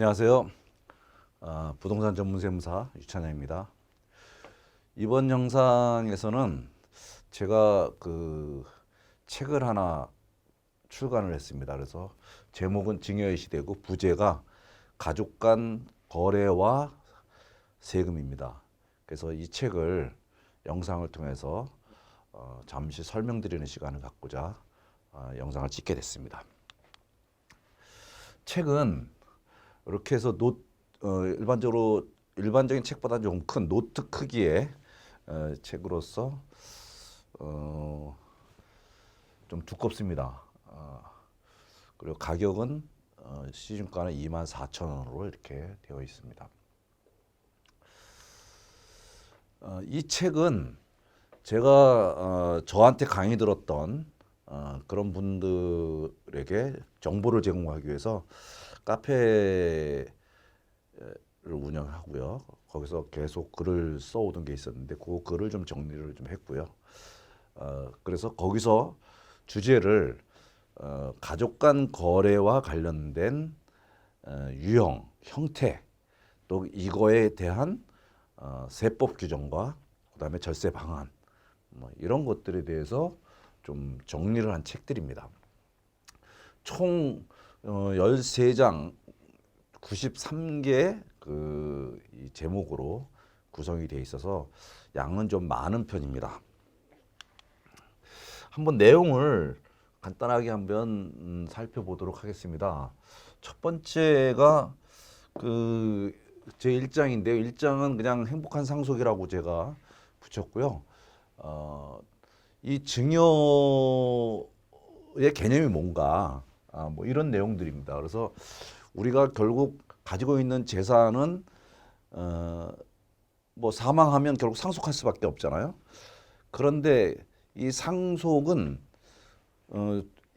안녕하세요. 부동산 전문 세무사 유찬양입니다. 이번 영상에서는 제가 그 책을 하나 출간을 했습니다. 그래서 제목은 증여의 시대고 부제가 가족 간 거래와 세금입니다. 그래서 이 책을 영상을 통해서 잠시 설명드리는 시간을 갖고자 영상을 찍게 됐습니다. 책은 이렇게 해서 일반적인 책보다 좀 큰 노트 크기의 책으로서 좀 두껍습니다. 그리고 가격은 시중가는 24,000원으로 이렇게 되어 있습니다. 이 책은 제가 저한테 강의 들었던 그런 분들에게 정보를 제공하기 위해서 카페를 운영하고요. 거기서 계속 글을 써오던 게 있었는데 그 글을 좀 정리를 좀 했고요. 그래서 거기서 주제를 가족 간 거래와 관련된 유형, 형태, 또 이거에 대한 세법 규정과 그다음에 절세 방안 뭐 이런 것들에 대해서 좀 정리를 한 책들입니다. 총 13장 93개 이 제목으로 구성이 되어 있어서 양은 좀 많은 편입니다. 한번 내용을 간단하게 한번 살펴보도록 하겠습니다. 첫 번째가 제 1장인데요. 1장은 그냥 행복한 상속이라고 제가 붙였고요. 이 증여의 개념이 뭔가 뭐 이런 내용들입니다. 그래서 우리가 결국 가지고 있는 재산은 뭐 사망하면 결국 상속할 수밖에 없잖아요. 그런데 이 상속은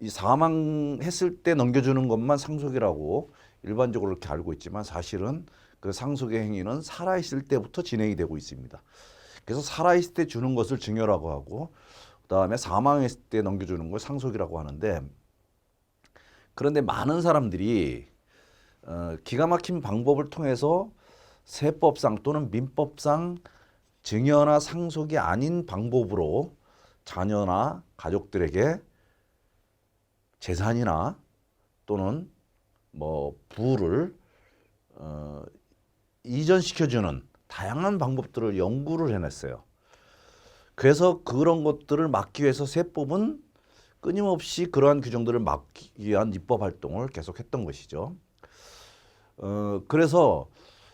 이 사망했을 때 넘겨주는 것만 상속이라고 일반적으로 이렇게 알고 있지만 사실은 그 상속의 행위는 살아있을 때부터 진행이 되고 있습니다. 그래서 살아있을 때 주는 것을 증여라고 하고 그다음에 사망했을 때 넘겨주는 걸 상속이라고 하는데, 그런데 많은 사람들이 기가 막힌 방법을 통해서 세법상 또는 민법상 증여나 상속이 아닌 방법으로 자녀나 가족들에게 재산이나 또는 뭐 부를 이전시켜주는 다양한 방법들을 연구를 해냈어요. 그래서 그런 것들을 막기 위해서 세법은 끊임없이 그러한 규정들을 막기 위한 입법 활동을 계속했던 것이죠. 그래서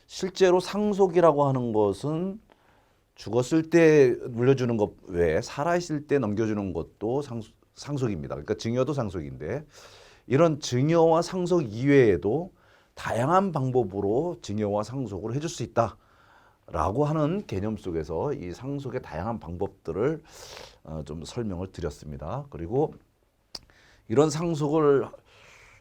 실제로 상속이라고 하는 것은 죽었을 때 물려주는 것 외에 살아있을 때 넘겨주는 것도 상속입니다. 그러니까 증여도 상속인데 이런 증여와 상속 이외에도 다양한 방법으로 증여와 상속을 해줄 수 있다라고 하는 개념 속에서 이 상속의 다양한 방법들을 좀 설명을 드렸습니다. 그리고 이런 상속을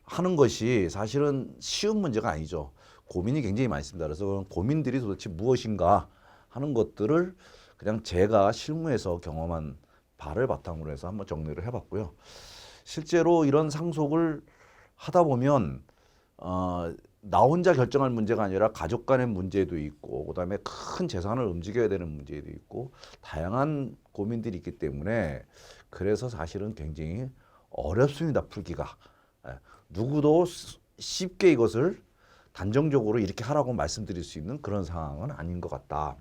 하는 것이 사실은 쉬운 문제가 아니죠. 고민이 굉장히 많습니다. 그래서 고민들이 도대체 무엇인가 하는 것들을 그냥 제가 실무에서 경험한 바를 바탕으로 해서 한번 정리를 해봤고요. 실제로 이런 상속을 하다 보면 나 혼자 결정할 문제가 아니라 가족 간의 문제도 있고 그다음에 큰 재산을 움직여야 되는 문제도 있고 다양한 고민들이 있기 때문에 그래서 사실은 굉장히 어렵습니다. 풀기가. 누구도 쉽게 이것을 단정적으로 이렇게 하라고 말씀드릴 수 있는 그런 상황은 아닌 것 같다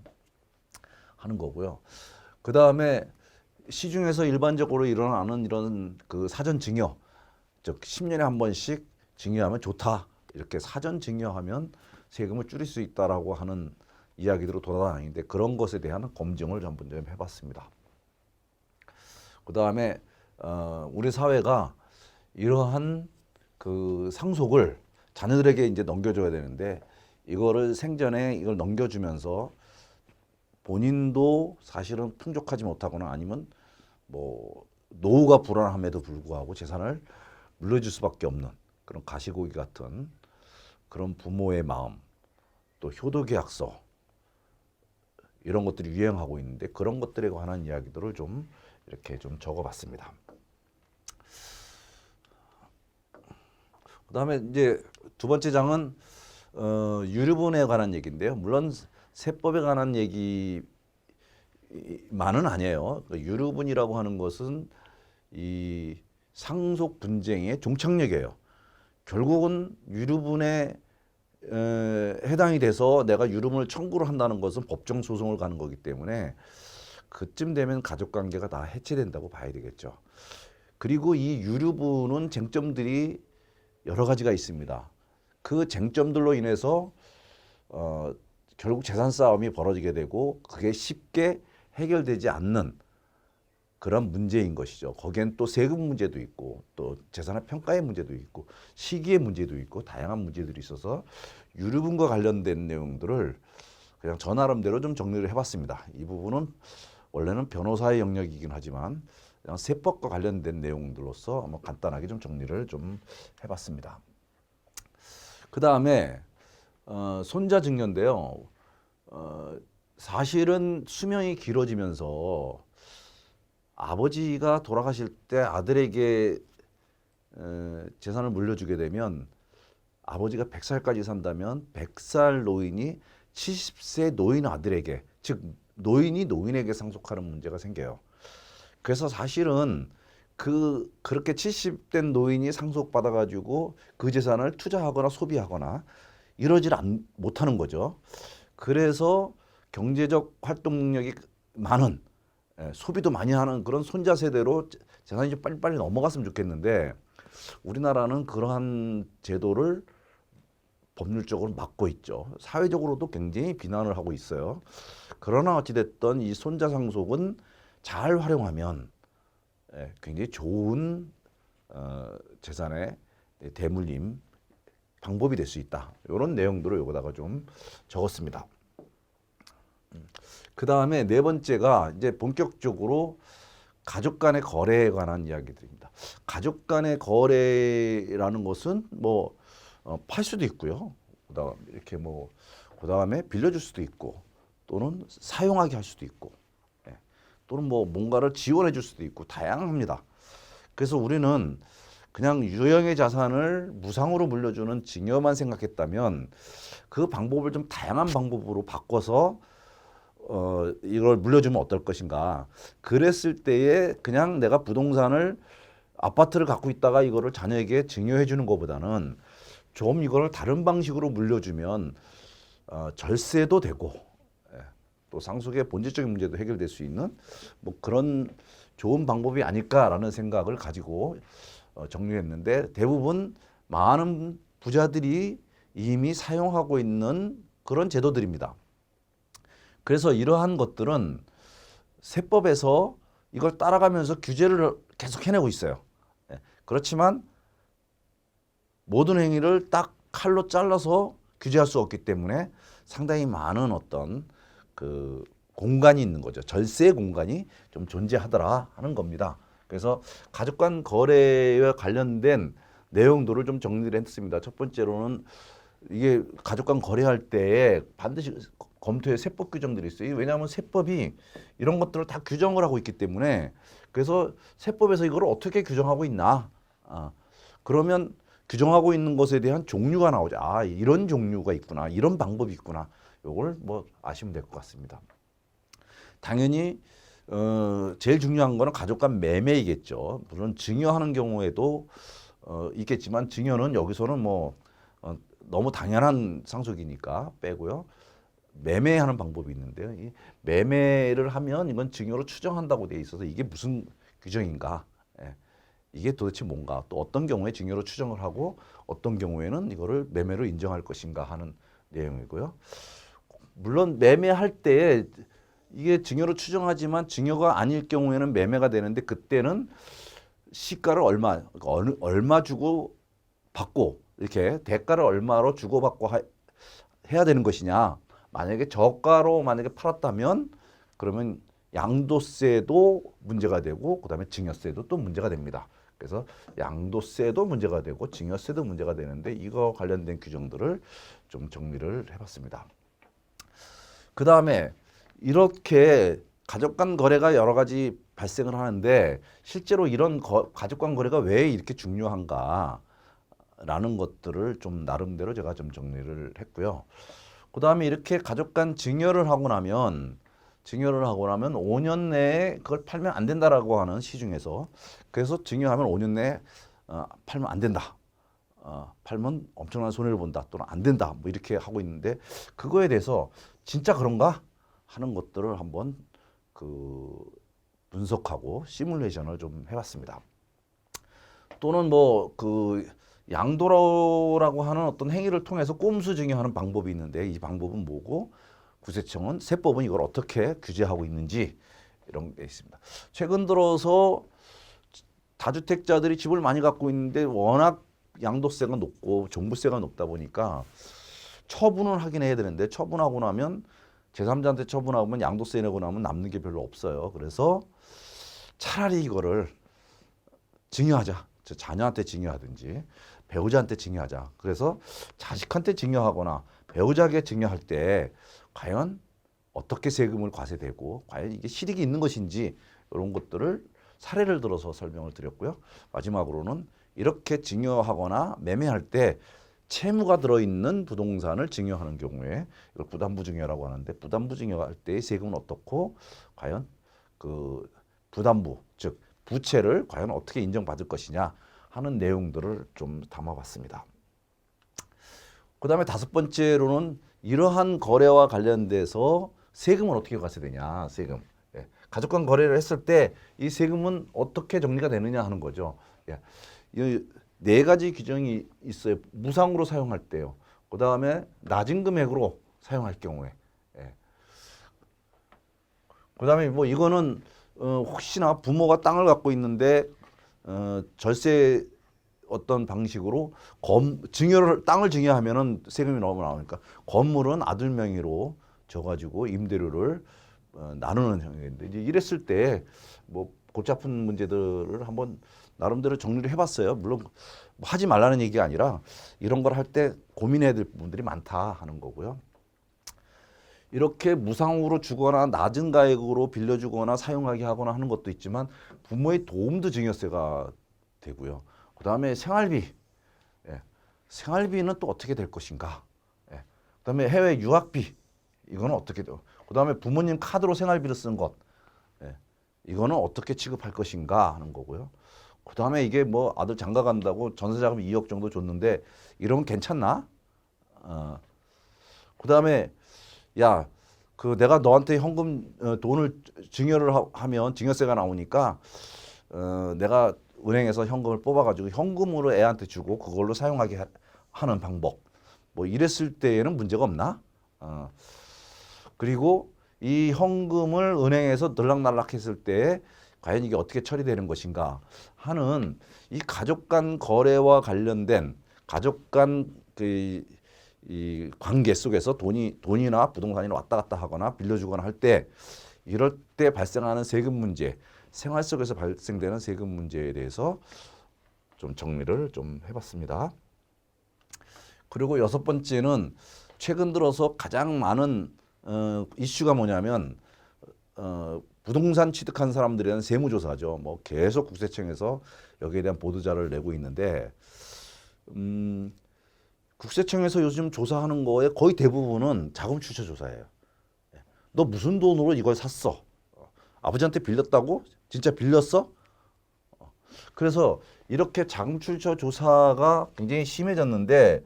하는 거고요. 그 다음에 시중에서 일반적으로 일어나는 이런 그 사전 증여, 즉 10년에 한 번씩 증여하면 좋다, 이렇게 사전 증여하면 세금을 줄일 수 있다라고 하는 이야기들로 돌아다니는데 그런 것에 대한 검증을 한번 좀 해봤습니다. 그 다음에 우리 사회가 이러한 그 상속을 자녀들에게 이제 넘겨줘야 되는데 이거를 생전에 이걸 넘겨주면서 본인도 사실은 풍족하지 못하거나 아니면 뭐 노후가 불안함에도 불구하고 재산을 물려줄 수밖에 없는 그런 가시고기 같은 그런 부모의 마음, 또 효도계약서 이런 것들이 유행하고 있는데 그런 것들에 관한 이야기들을 좀 이렇게 좀 적어봤습니다. 그다음에 이제 두 번째 장은 유류분에 관한 얘기인데요. 물론 세법에 관한 얘기만은 아니에요. 유류분이라고 하는 것은 이 상속 분쟁의 종착역이에요. 결국은 유류분에 해당이 돼서 내가 유류분을 청구를 한다는 것은 법정 소송을 가는 거기 때문에 그쯤 되면 가족 관계가 다 해체된다고 봐야 되겠죠. 그리고 이 유류분은 쟁점들이 여러 가지가 있습니다. 그 쟁점들로 인해서 결국 재산 싸움이 벌어지게 되고 그게 쉽게 해결되지 않는 그런 문제인 것이죠. 거기엔 또 세금 문제도 있고 또 재산의 평가의 문제도 있고 시기의 문제도 있고 다양한 문제들이 있어서 유류분과 관련된 내용들을 그냥 저 나름대로 좀 정리를 해봤습니다. 이 부분은 원래는 변호사의 영역이긴 하지만 그냥 세법과 관련된 내용들로서 한번 간단하게 좀 정리를 좀 해봤습니다. 그 다음에 손자 증여인데요. 사실은 수명이 길어지면서 아버지가 돌아가실 때 아들에게 재산을 물려주게 되면 아버지가 100살까지 산다면 100살 노인이 70세 노인 아들에게, 즉 노인이 노인에게 상속하는 문제가 생겨요. 그래서 사실은 그렇게 70된 노인이 상속받아 가지고 그 재산을 투자하거나 소비하거나 이러질 못하는 거죠. 그래서 경제적 활동 능력이 많은, 소비도 많이 하는 그런 손자 세대로 재산이 좀 빨리빨리 넘어갔으면 좋겠는데 우리나라는 그러한 제도를 법률적으로 막고 있죠. 사회적으로도 굉장히 비난을 하고 있어요. 그러나 어찌됐든 이 손자 상속은 잘 활용하면 굉장히 좋은 재산의 대물림 방법이 될 수 있다. 이런 내용들을 여기다가 좀 적었습니다. 그 다음에 네 번째가 이제 본격적으로 가족 간의 거래에 관한 이야기들입니다. 가족 간의 거래라는 것은 뭐 팔 수도 있고요. 그다음 이렇게 뭐 그다음에 빌려줄 수도 있고 또는 사용하게 할 수도 있고 또는 뭐 뭔가를 지원해 줄 수도 있고 다양합니다. 그래서 우리는 그냥 유형의 자산을 무상으로 물려주는 증여만 생각했다면 그 방법을 좀 다양한 방법으로 바꿔서 이걸 물려주면 어떨 것인가. 그랬을 때에 그냥 내가 부동산을 아파트를 갖고 있다가 이거를 자녀에게 증여해 주는 것보다는 좀 이거를 다른 방식으로 물려주면 절세도 되고 또 상속의 본질적인 문제도 해결될 수 있는 뭐 그런 좋은 방법이 아닐까라는 생각을 가지고 정리했는데 대부분 많은 부자들이 이미 사용하고 있는 그런 제도들입니다. 그래서 이러한 것들은 세법에서 이걸 따라가면서 규제를 계속 해내고 있어요. 그렇지만 모든 행위를 딱 칼로 잘라서 규제할 수 없기 때문에 상당히 많은 어떤 그 공간이 있는 거죠. 절세 공간이 좀 존재하더라 하는 겁니다. 그래서 가족 간 거래와 관련된 내용들을 좀 정리를 했습니다. 첫 번째로는 이게 가족 간 거래할 때 반드시 검토해 세법 규정들이 있어요. 왜냐하면 세법이 이런 것들을 다 규정을 하고 있기 때문에 그래서 세법에서 이걸 어떻게 규정하고 있나. 그러면 규정하고 있는 것에 대한 종류가 나오죠. 아, 이런 종류가 있구나. 이런 방법이 있구나. 요걸 뭐 아시면 될 것 같습니다. 당연히 제일 중요한 거는 가족 간 매매이겠죠. 물론 증여하는 경우에도 있겠지만 증여는 여기서는 뭐 너무 당연한 상속이니까 빼고요. 매매하는 방법이 있는데요. 이 매매를 하면 이건 증여로 추정한다고 돼 있어서 이게 무슨 규정인가? 이게 도대체 뭔가? 또 어떤 경우에 증여로 추정을 하고 어떤 경우에는 이거를 매매로 인정할 것인가 하는 내용이고요. 물론 매매할 때 이게 증여로 추정하지만 증여가 아닐 경우에는 매매가 되는데 그때는 시가를 얼마 주고 받고 이렇게 대가를 얼마로 주고 받고 해야 되는 것이냐. 만약에 저가로 팔았다면 그러면 양도세도 문제가 되고 그다음에 증여세도 또 문제가 됩니다. 그래서 양도세도 문제가 되고 증여세도 문제가 되는데 이거 관련된 규정들을 좀 정리를 해봤습니다. 그 다음에 이렇게 가족 간 거래가 여러 가지 발생을 하는데 실제로 이런 가족 간 거래가 왜 이렇게 중요한가 라는 것들을 좀 나름대로 제가 좀 정리를 했고요. 그 다음에 이렇게 가족 간 증여를 하고 나면 5년 내에 그걸 팔면 안 된다라고 하는 시중에서, 그래서 증여하면 5년 내에 팔면 안 된다. 팔면 엄청난 손해를 본다, 또는 안 된다, 뭐 이렇게 하고 있는데, 그거에 대해서 진짜 그런가 하는 것들을 한번 그 분석하고 시뮬레이션을 좀 해봤습니다. 또는 뭐 그 양도라고 하는 어떤 행위를 통해서 꼼수 증여하는 방법이 있는데, 이 방법은 뭐고, 구세청은 세법은 이걸 어떻게 규제하고 있는지, 이런 게 있습니다. 최근 들어서 다주택자들이 집을 많이 갖고 있는데 워낙 양도세가 높고 종부세가 높다 보니까 처분을 하긴 해야 되는데, 처분하고 나면 제3자한테 처분하면 양도세 내고 나면 남는 게 별로 없어요. 그래서 차라리 이거를 증여하자. 자녀한테 증여하든지 배우자한테 증여하자. 그래서 자식한테 증여하거나 배우자에게 증여할 때 과연 어떻게 세금을 과세되고 과연 이게 실익이 있는 것인지, 이런 것들을 사례를 들어서 설명을 드렸고요. 마지막으로는 이렇게 증여하거나 매매할 때 채무가 들어있는 부동산을 증여하는 경우에, 이걸 부담부 증여라고 하는데, 부담부 증여할 때의 세금은 어떻고, 과연 그 부담부, 즉 부채를 과연 어떻게 인정받을 것이냐 하는 내용들을 좀 담아봤습니다. 그 다음에 5번째로는 이러한 거래와 관련돼서 세금은 어떻게 과세되냐, 세금. 예. 가족 간 거래를 했을 때 이 세금은 어떻게 정리가 되느냐 하는 거죠. 예. 이 4가지 규정이 있어요. 무상으로 사용할 때요. 그 다음에 낮은 금액으로 사용할 경우에. 예. 그 다음에 뭐 이거는 혹시나 부모가 땅을 갖고 있는데 절세 어떤 방식으로 땅을 증여하면은 세금이 너무 나오니까 건물은 아들 명의로 져가지고 임대료를 나누는 형식인데, 이제 이랬을 때 뭐 골치 아픈 문제들을 한번 나름대로 정리를 해봤어요. 물론 하지 말라는 얘기가 아니라 이런 걸 할 때 고민해야 될 부분들이 많다 하는 거고요. 이렇게 무상으로 주거나 낮은 가액으로 빌려주거나 사용하게 하거나 하는 것도 있지만, 부모의 도움도 증여세가 되고요. 그 다음에 생활비, 예. 생활비는 또 어떻게 될 것인가. 예. 그 다음에 해외 유학비, 이거는 어떻게 돼요. 그 다음에 부모님 카드로 생활비를 쓴 것, 예. 이거는 어떻게 취급할 것인가 하는 거고요. 그 다음에 이게 뭐 아들 장가 간다고 전세자금 2억 정도 줬는데 이러면 괜찮나? 그 다음에 야, 그 내가 너한테 현금 돈을 증여를 하면 증여세가 나오니까 내가 은행에서 현금을 뽑아가지고 현금으로 애한테 주고 그걸로 사용하게 하는 방법. 뭐 이랬을 때에는 문제가 없나? 그리고 이 현금을 은행에서 들락날락했을 때 과연 이게 어떻게 처리되는 것인가 하는, 이 가족 간 거래와 관련된 가족 간 이 관계 속에서 돈이나 부동산이 왔다 갔다 하거나 빌려주거나 할 때, 이럴 때 발생하는 세금 문제, 생활 속에서 발생되는 세금 문제에 대해서 좀 정리를 좀 해봤습니다. 그리고 6번째는 최근 들어서 가장 많은 이슈가 뭐냐면 부동산 취득한 사람들에 대한 세무조사죠. 뭐 계속 국세청에서 여기에 대한 보도자를 내고 있는데, 국세청에서 요즘 조사하는 거에 거의 대부분은 자금 출처 조사예요. 너 무슨 돈으로 이걸 샀어? 아버지한테 빌렸다고? 진짜 빌렸어? 그래서 이렇게 자금 출처 조사가 굉장히 심해졌는데,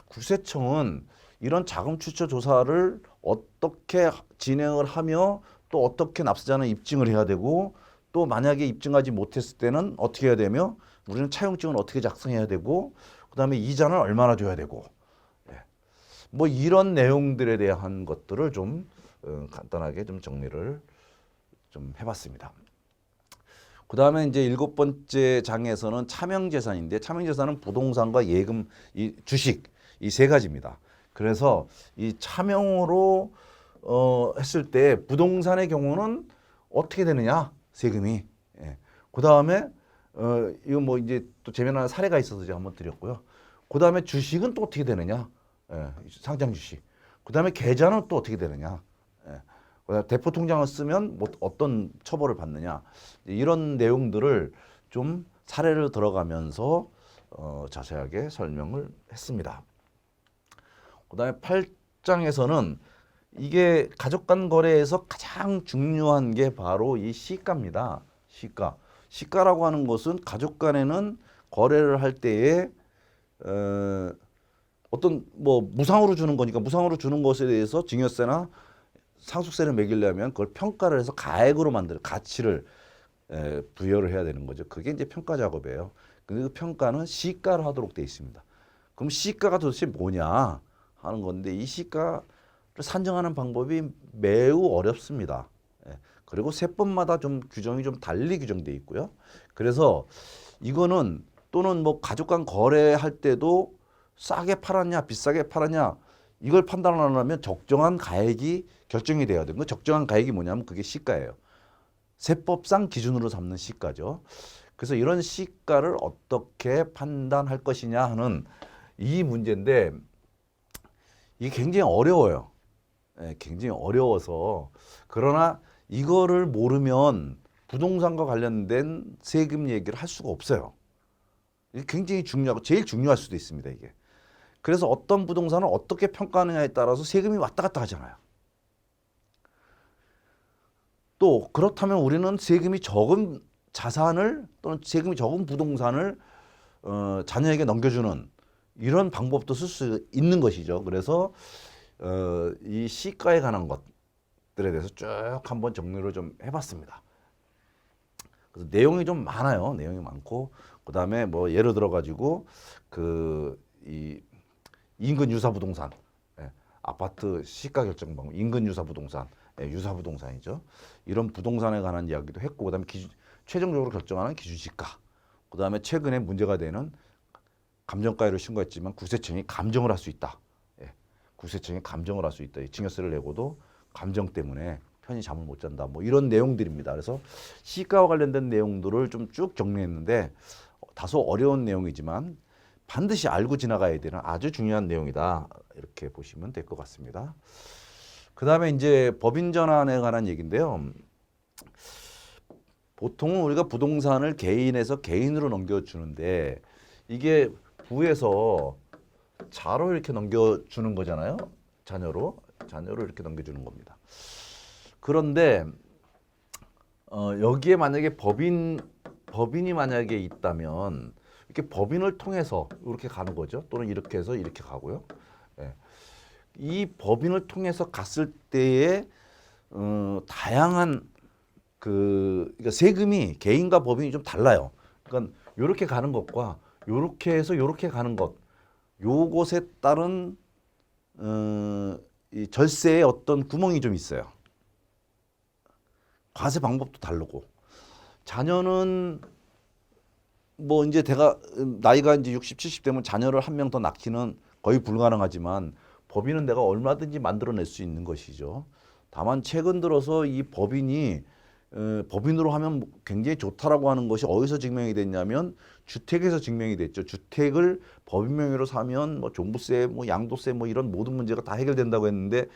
국세청은 이런 자금 출처 조사를 어떻게 진행을 하며, 또 어떻게 납세자는 입증을 해야 되고, 또 만약에 입증하지 못했을 때는 어떻게 해야 되며, 우리는 차용증은 어떻게 작성해야 되고, 그다음에 이자는 얼마나 줘야 되고, 뭐 이런 내용들에 대한 것들을 좀 간단하게 좀 정리를 좀 해봤습니다. 그다음에 이제 7번째 장에서는 차명재산인데, 차명재산은 부동산과 예금, 이 주식, 이 3가지입니다. 그래서 이 차명으로 했을 때 부동산의 경우는 어떻게 되느냐, 세금이. 예. 그다음에 이거 뭐 이제 또 재미난 사례가 있어서 제가 한번 드렸고요. 그다음에 주식은 또 어떻게 되느냐, 예, 상장 주식. 그다음에 계좌는 또 어떻게 되느냐, 예. 그다음에 대포 통장을 쓰면 뭐 어떤 처벌을 받느냐, 이런 내용들을 좀 사례를 들어가면서 자세하게 설명을 했습니다. 그다음에 8장에서는 이게 가족 간 거래에서 가장 중요한 게 바로 이 시가입니다. 시가. 시가라고 하는 것은 가족 간에는 거래를 할 때에 어떤 뭐 무상으로 주는 거니까 무상으로 주는 것에 대해서 증여세나 상속세를 매기려면 그걸 평가를 해서 가액으로 만들 가치를 부여를 해야 되는 거죠. 그게 이제 평가 작업이에요. 그 평가는 시가를 하도록 돼 있습니다. 그럼 시가가 도대체 뭐냐 하는 건데 이 시가를 산정하는 방법이 매우 어렵습니다. 그리고 세법마다 좀 규정이 좀 달리 규정돼 있고요. 그래서 이거는 또는 뭐 가족 간 거래할 때도 싸게 팔았냐 비싸게 팔았냐 이걸 판단하려면 적정한 가액이 결정이 돼야 되는 거. 적정한 가액이 뭐냐면 그게 시가예요. 세법상 기준으로 삼는 시가죠. 그래서 이런 시가를 어떻게 판단할 것이냐 하는 이 문제인데 이게 굉장히 어려워요. 굉장히 어려워서 그러나 이거를 모르면 부동산과 관련된 세금 얘기를 할 수가 없어요. 이게 굉장히 중요하고 제일 중요할 수도 있습니다. 이게. 그래서 어떤 부동산을 어떻게 평가하느냐에 따라서 세금이 왔다 갔다 하잖아요. 또 그렇다면 우리는 세금이 적은 자산을 또는 세금이 적은 부동산을 자녀에게 넘겨주는 이런 방법도 쓸 수 있는 것이죠. 그래서 이 시가에 관한 것들에 대해서 쭉 한번 정리를 좀 해봤습니다. 그래서 내용이 좀 많아요. 내용이 많고 그다음에 뭐 예를 들어 가지고 이 인근 유사 부동산, 아파트 시가 결정 방법, 인근 유사 부동산, 유사 부동산이죠. 이런 부동산에 관한 이야기도 했고 그다음에 최종적으로 결정하는 기준 시가. 그다음에 최근에 문제가 되는 감정가액을 신고했지만 국세청이 감정을 할 수 있다. 국세청이 감정을 할 수 있다. 증여세를 내고도 감정 때문에 편히 잠을 못 잔다. 뭐 이런 내용들입니다. 그래서 시가와 관련된 내용들을 좀 쭉 정리했는데 다소 어려운 내용이지만 반드시 알고 지나가야 되는 아주 중요한 내용이다. 이렇게 보시면 될 것 같습니다. 그다음에 이제 법인 전환에 관한 얘기인데요. 보통은 우리가 부동산을 개인에서 개인으로 넘겨주는데 이게 부에서 자로 이렇게 넘겨주는 거잖아요. 자녀로 이렇게 넘겨주는 겁니다. 그런데 여기에 만약에 법인이 만약에 있다면 이렇게 법인을 통해서 이렇게 가는 거죠. 또는 이렇게 해서 이렇게 가고요. 이 법인을 통해서 갔을 때에 다양한 그러니까 세금이 개인과 법인이 좀 달라요. 그러니까 이렇게 가는 것과 이렇게 해서 이렇게 가는 것, 요것에 따른 이 절세의 어떤 구멍이 좀 있어요. 과세 방법도 다르고 자녀는 뭐 이제 나이가 이제 60, 70 되면 자녀를 한 명 더 낳기는 거의 불가능하지만 법인은 내가 얼마든지 만들어낼 수 있는 것이죠. 다만 최근 들어서 이 법인이 법인으로 하면 굉장히 좋다라고 하는 것이 어디서 증명이 됐냐면 주택에서 증명이 됐죠. 주택을 법인 명의로 사면 뭐 종부세, 뭐 양도세, 뭐 이런 모든 문제가 다 해결된다고 했는데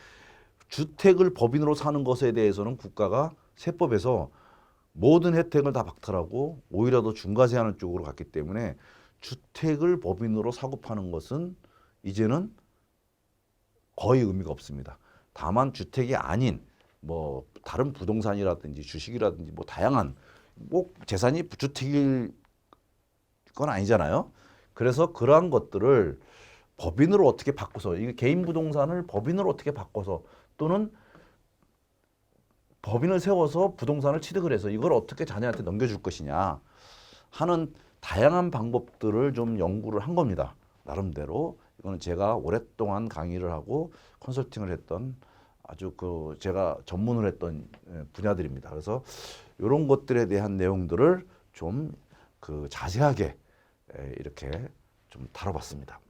주택을 법인으로 사는 것에 대해서는 국가가 세법에서 모든 혜택을 다 박탈하고 오히려 더 중과세하는 쪽으로 갔기 때문에 주택을 법인으로 사고 파는 것은 이제는 거의 의미가 없습니다. 다만 주택이 아닌 뭐 다른 부동산이라든지 주식이라든지 뭐 다양한 꼭 재산이 주택일 건 아니잖아요. 그래서 그러한 것들을 법인으로 어떻게 바꿔서 이게 개인 부동산을 법인으로 어떻게 바꿔서 또는 법인을 세워서 부동산을 취득을 해서 이걸 어떻게 자녀한테 넘겨줄 것이냐 하는 다양한 방법들을 좀 연구를 한 겁니다. 나름대로 이거는 제가 오랫동안 강의를 하고 컨설팅을 했던 아주 제가 전문을 했던 분야들입니다. 그래서 이런 것들에 대한 내용들을 좀 자세하게 이렇게 좀 다뤄봤습니다.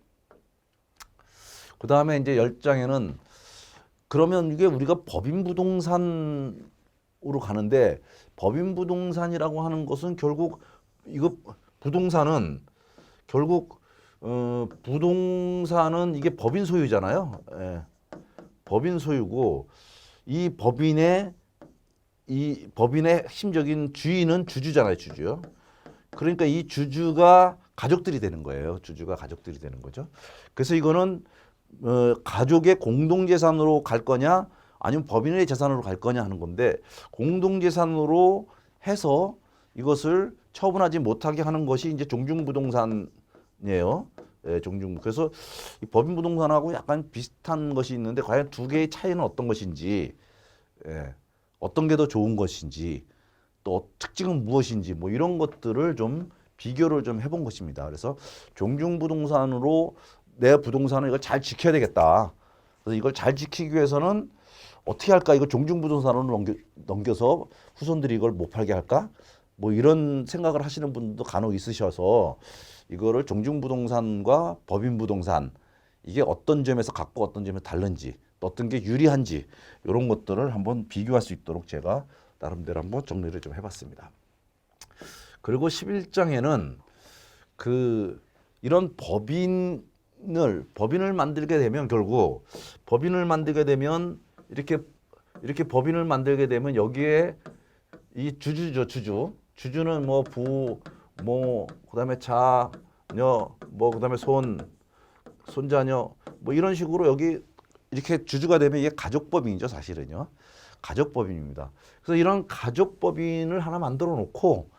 그 다음에 이제 10장에는 그러면 이게 우리가 법인 부동산으로 가는데 법인 부동산이라고 하는 것은 결국 부동산은 결국 부동산은 이게 법인 소유잖아요. 법인 소유고 이 법인의 핵심적인 주인은 주주잖아요. 주주요. 그러니까 이 주주가 가족들이 되는 거예요. 주주가 가족들이 되는 거죠. 그래서 이거는 가족의 공동재산으로 갈 거냐 아니면 법인의 재산으로 갈 거냐 하는 건데 공동재산으로 해서 이것을 처분하지 못하게 하는 것이 이제 종중부동산이에요. 예, 그래서 이 법인부동산하고 약간 비슷한 것이 있는데 과연 두 개의 차이는 어떤 것인지, 예, 어떤 게 더 좋은 것인지, 또 특징은 무엇인지 뭐 이런 것들을 좀 비교를 좀 해본 것입니다. 그래서 종중부동산으로 내 부동산을 이걸 잘 지켜야 되겠다. 그래서 이걸 잘 지키기 위해서는 어떻게 할까? 이거 종중부동산으로 넘겨서 후손들이 이걸 못 팔게 할까? 뭐 이런 생각을 하시는 분도 간혹 있으셔서 이거를 종중부동산과 법인부동산 이게 어떤 점에서 같고 어떤 점에서 다른지 어떤 게 유리한지 이런 것들을 한번 비교할 수 있도록 제가 나름대로 한번 정리를 좀 해봤습니다. 그리고 11장에는 이런 법인을 만들게 되면 결국 법인을 만들게 되면 이렇게 법인을 만들게 되면 여기에 이 주주죠, 주주는 뭐 그다음에 자녀 그다음에 손자녀 뭐 이런 식으로 여기 이렇게 주주가 되면 이게 가족법인이죠, 사실은요. 가족법인입니다. 그래서 이런 가족법인을 하나 만들어 놓고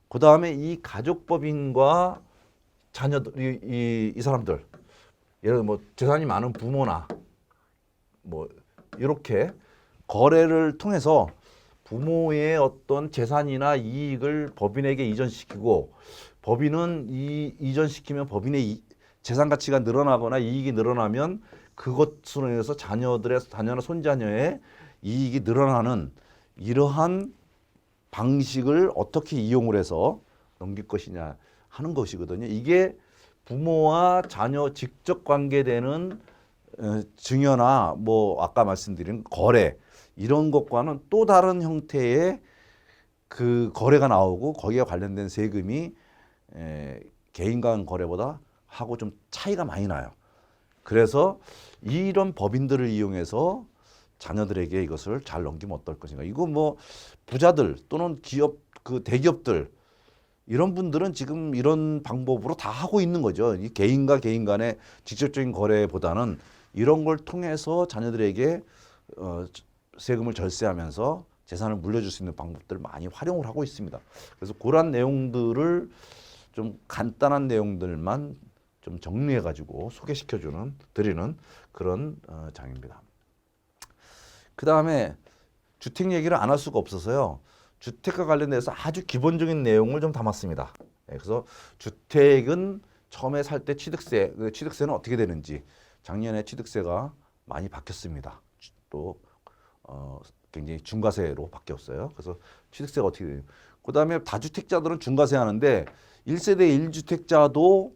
그다음에 이 가족법인과 자녀들 이 사람들 예를 들어 뭐 재산이 많은 부모나 뭐 이렇게 거래를 통해서 부모의 어떤 재산이나 이익을 법인에게 이전시키고 법인은 이전시키면 법인의 재산 가치가 늘어나거나 이익이 늘어나면 그것으로 인해서 자녀나 손자녀의 이익이 늘어나는 이러한 방식을 어떻게 이용을 해서 넘길 것이냐 하는 것이거든요. 이게 부모와 자녀 직접 관계되는 증여나 뭐 아까 말씀드린 거래 이런 것과는 또 다른 형태의 그 거래가 나오고 거기에 관련된 세금이 개인 간 거래보다 하고 좀 차이가 많이 나요. 그래서 이런 법인들을 이용해서 자녀들에게 이것을 잘 넘기면 어떨 것인가. 이거 뭐 부자들 또는 기업 대기업들 이런 분들은 지금 이런 방법으로 다 하고 있는 거죠. 이 개인과 개인 간의 직접적인 거래보다는 이런 걸 통해서 자녀들에게 세금을 절세하면서 재산을 물려줄 수 있는 방법들을 많이 활용을 하고 있습니다. 그래서 그런 내용들을 좀 간단한 내용들만 좀 정리해 가지고 드리는 그런 장입니다. 그 다음에 주택 얘기를 안 할 수가 없어서요. 주택과 관련돼서 아주 기본적인 내용을 좀 담았습니다. 그래서 주택은 처음에 살 때 취득세는 어떻게 되는지 작년에 취득세가 많이 바뀌었습니다. 또 굉장히 중과세로 바뀌었어요. 그래서 취득세가 어떻게 돼요? 그 다음에 다주택자들은 중과세 하는데 1세대 1주택자도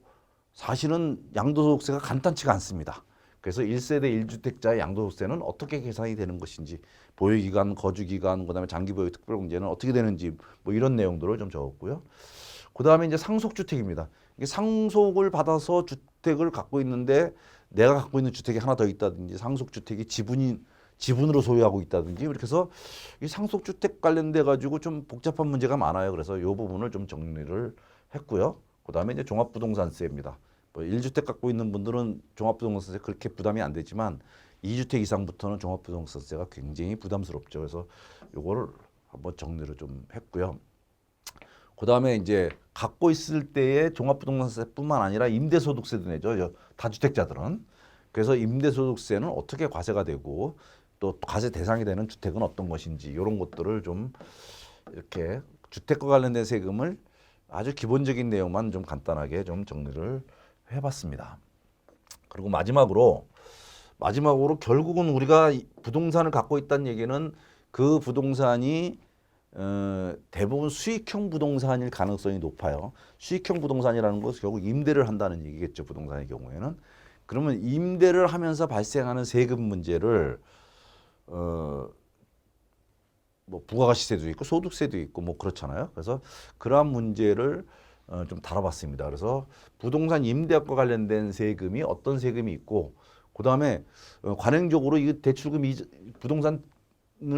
사실은 양도소득세가 간단치가 않습니다. 그래서 1세대 1주택자의 양도소득세는 어떻게 계산이 되는 것인지 보유기간, 거주기간, 그다음에 장기보유 특별공제는 어떻게 되는지 뭐 이런 내용들을 좀 적었고요. 그다음에 이제 상속주택입니다. 이게 상속을 받아서 주택을 갖고 있는데 내가 갖고 있는 주택이 하나 더 있다든지 상속주택이 지분으로 소유하고 있다든지 이렇게 해서 이 상속주택 관련돼 가지고 좀 복잡한 문제가 많아요. 그래서 이 부분을 좀 정리를 했고요. 그다음에 이제 종합부동산세입니다. 뭐 1주택 갖고 있는 분들은 종합부동산세 그렇게 부담이 안 되지만 2주택 이상부터는 종합부동산세가 굉장히 부담스럽죠. 그래서 요거를 한번 정리를 좀 했고요. 그다음에 이제 갖고 있을 때의 종합부동산세뿐만 아니라 임대소득세도 내죠. 다주택자들은. 그래서 임대소득세는 어떻게 과세가 되고 또 과세 대상이 되는 주택은 어떤 것인지 이런 것들을 좀 이렇게 주택과 관련된 세금을 아주 기본적인 내용만 좀 간단하게 좀 정리를 해봤습니다. 그리고 마지막으로 결국은 우리가 부동산을 갖고 있다는 얘기는 그 부동산이 대부분 수익형 부동산일 가능성이 높아요. 수익형 부동산이라는 것은 결국 임대를 한다는 얘기겠죠. 부동산의 경우에는. 그러면 임대를 하면서 발생하는 세금 문제를 뭐 부가가치세도 있고 소득세도 있고 뭐 그렇잖아요. 그래서 그러한 문제를 좀 다뤄봤습니다. 그래서 부동산 임대업과 관련된 세금이 어떤 세금이 있고 그다음에 관행적으로 이 대출금 부동산을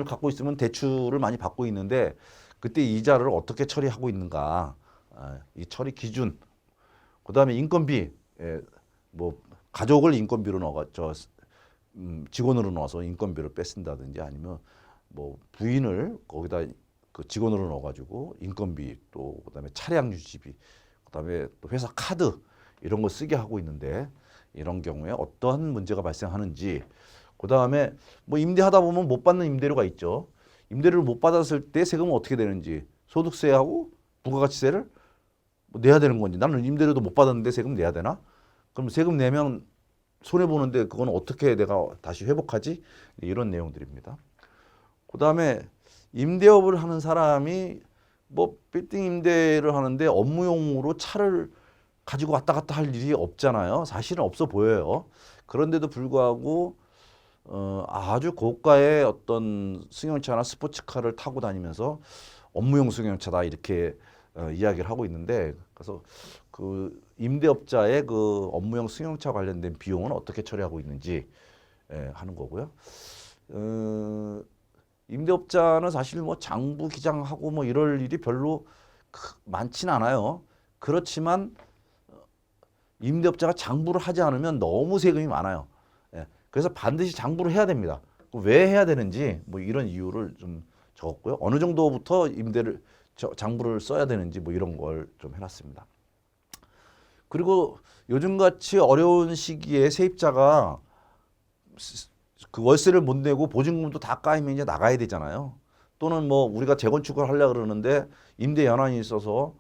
갖고 있으면 대출을 많이 받고 있는데 그때 이자를 어떻게 처리하고 있는가 이 처리 기준 그다음에 인건비, 뭐 가족을 인건비로 넣어 직원으로 넣어서 인건비를 뺏는다든지 아니면 뭐 부인을 거기다 그 직원으로 넣어가지고 인건비 또 그다음에 차량 유지비 그다음에 또 회사 카드 이런 거 쓰게 하고 있는데 이런 경우에 어떠한 문제가 발생하는지 그다음에 뭐 임대하다 보면 못 받는 임대료가 있죠. 임대료를 못 받았을 때 세금은 어떻게 되는지 소득세하고 부가가치세를 뭐 내야 되는 건지 나는 임대료도 못 받았는데 세금 내야 되나? 그럼 세금 내면 손해 보는데 그건 어떻게 내가 다시 회복하지? 이런 내용들입니다. 그다음에 임대업을 하는 사람이 뭐 빌딩 임대를 하는데 업무용으로 차를 가지고 왔다 갔다 할 일이 없잖아요. 사실은 없어 보여요. 그런데도 불구하고 아주 고가의 어떤 승용차나 스포츠카를 타고 다니면서 업무용 승용차다 이렇게 이야기를 하고 있는데 그래서 그 임대업자의 그 업무용 승용차 관련된 비용은 어떻게 처리하고 있는지 하는 거고요. 임대업자는 사실 뭐 장부 기장하고 뭐 이럴 일이 별로 많지는 않아요. 그렇지만 임대업자가 장부를 하지 않으면 너무 세금이 많아요. 그래서 반드시 장부를 해야 됩니다. 왜 해야 되는지 뭐 이런 이유를 좀 적었고요. 어느 정도부터 장부를 써야 되는지 뭐 이런 걸 좀 해놨습니다. 그리고 요즘같이 어려운 시기에 세입자가 그 월세를 못 내고 보증금도 다 까이면 이제 나가야 되잖아요. 또는 뭐 우리가 재건축을 하려고 그러는데 임대 연한이 있어서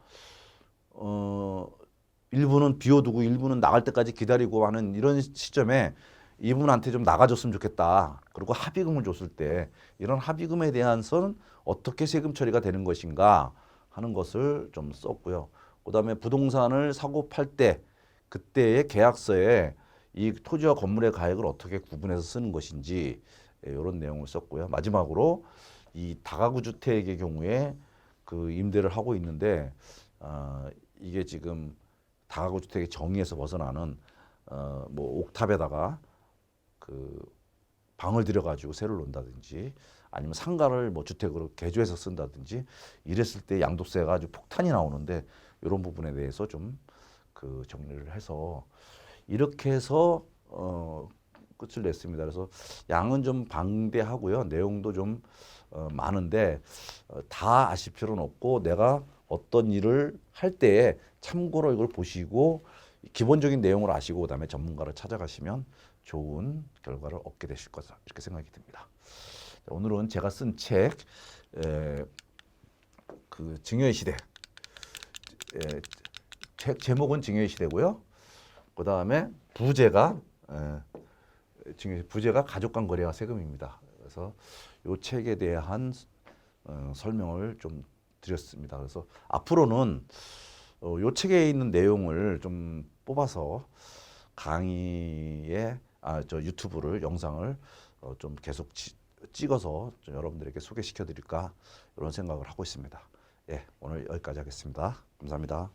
일부는 비워두고 일부는 나갈 때까지 기다리고 하는 이런 시점에 이분한테 좀 나가줬으면 좋겠다. 그리고 합의금을 줬을 때 이런 합의금에 대한 선 어떻게 세금 처리가 되는 것인가 하는 것을 좀 썼고요. 그다음에 부동산을 사고 팔 때 그때의 계약서에 이 토지와 건물의 가액을 어떻게 구분해서 쓰는 것인지 이런 내용을 썼고요. 마지막으로 이 다가구 주택의 경우에 그 임대를 하고 있는데 이게 지금 다가구 주택의 정의에서 벗어나는 뭐 옥탑에다가 그 방을 들여가지고 새를 놓는다든지 아니면 상가를 뭐 주택으로 개조해서 쓴다든지 이랬을 때 양도세가 아주 폭탄이 나오는데 이런 부분에 대해서 좀 그 정리를 해서 이렇게 해서 끝을 냈습니다. 그래서 양은 좀 방대하고요. 내용도 좀 많은데 다 아실 필요는 없고 내가 어떤 일을 할 때에 참고로 이걸 보시고 기본적인 내용을 아시고 그다음에 전문가를 찾아가시면 좋은 결과를 얻게 되실 거다 이렇게 생각이 듭니다. 오늘은 제가 쓴 책 그 증여의 시대 책 제목은 증여의 시대고요. 그다음에 부제가 부제가 가족 간 거래와 세금입니다. 그래서 이 책에 대한 설명을 좀 드렸습니다. 그래서 앞으로는 이 책에 있는 내용을 좀 뽑아서 강의에 저 유튜브를 영상을 좀 계속 찍어서 좀 여러분들에게 소개시켜 드릴까 이런 생각을 하고 있습니다. 예, 오늘 여기까지 하겠습니다. 감사합니다.